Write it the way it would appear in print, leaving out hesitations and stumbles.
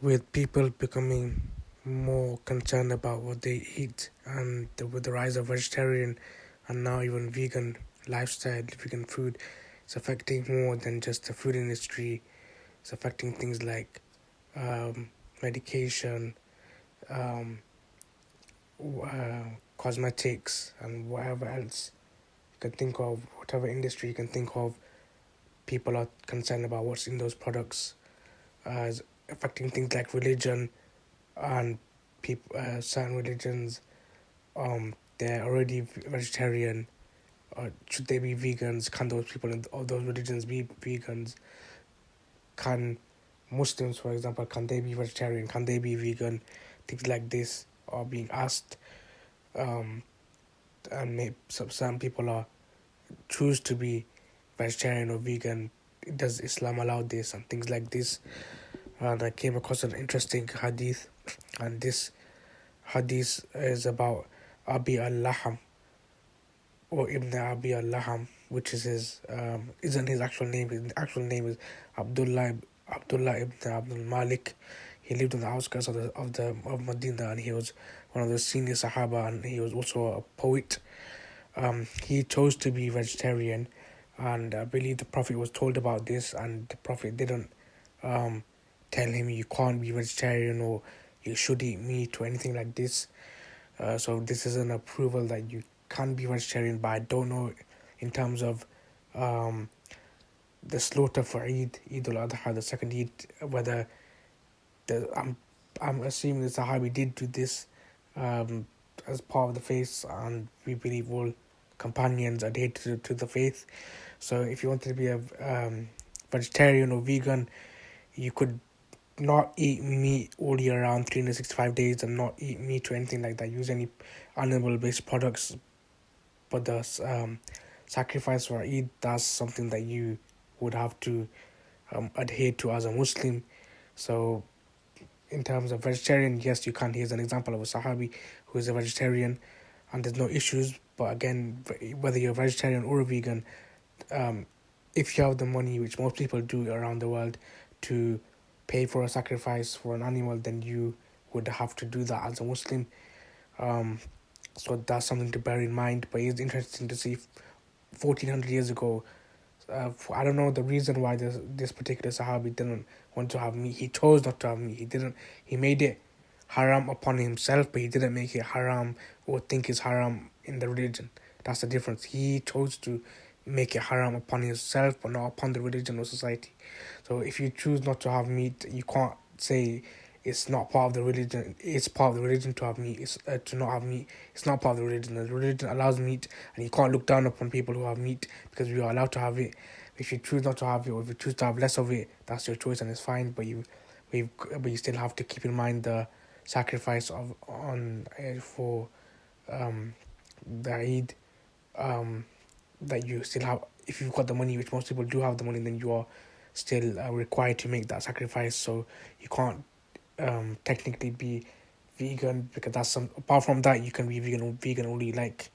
with people becoming more concerned about what they eat, and with the rise of vegetarian and now even vegan lifestyle, vegan food, it's affecting more than just the food industry. It's affecting things like medication, um, cosmetics, and whatever else you can think of, whatever industry you can think of. People are concerned about what's in those products, as affecting things like religion and people. Certain religions, they're already vegetarian. Should they be vegans? Can those people in of those religions be vegans? Can Muslims, for example, can they be vegetarian? Can they be vegan? Things like this are being asked, um, and some people are choose to be vegetarian or vegan. Does Islam allow this and things like this? And I came across an interesting hadith, and this hadith is about Abi al-Laham, or Ibn Abi al-Laham, which is his isn't his actual name. His actual name is Abdullah ibn Abdul Malik. He lived on the outskirts of Medina, and he was one of the senior Sahaba, and he was also a poet. He chose to be vegetarian, and I believe the Prophet was told about this, and the Prophet didn't um, tell him you can't be vegetarian or you should eat meat or anything like this. So this is an approval that you can be vegetarian, but I don't know in terms of um, the slaughter for Eid al-Adha, the second Eid, whether I'm assuming the Sahabi did do this um, as part of the faith, and we believe all companions adhere to the faith. So if you wanted to be a vegetarian or vegan, you could not eat meat all year round, 365 days, and not eat meat or anything like that. Use any animal-based products, but the sacrifice for Eid, that's something that you would have to adhere to as a Muslim. So in terms of vegetarian, yes, you can. Here's an example of a Sahabi who is a vegetarian, and there's no issues. But again, whether you're a vegetarian or a vegan, um, if you have the money, which most people do around the world, to pay for a sacrifice for an animal, then you would have to do that as a Muslim. Um, so that's something to bear in mind. But it's interesting to see 1400 years ago. I don't know the reason why this particular Sahabi didn't want to have meat. He chose not to have meat. He didn't. He made it haram upon himself, but he didn't make it haram or think it's haram in the religion. That's the difference. He chose to make it haram upon himself, but not upon the religion or society. So if you choose not to have meat, you can't say it's not part of the religion. It's part of the religion to have meat. It's to not have meat. It's not part of the religion. The religion allows meat, and you can't look down upon people who have meat because we are allowed to have it. If you choose not to have it, or if you choose to have less of it, that's your choice and it's fine. But you still have to keep in mind the sacrifice of on for the Eid, that you still have. If you've got the money, which most people do have the money, then you are still required to make that sacrifice. So you can't technically be vegan, because that's some. Apart from that, you can be vegan only like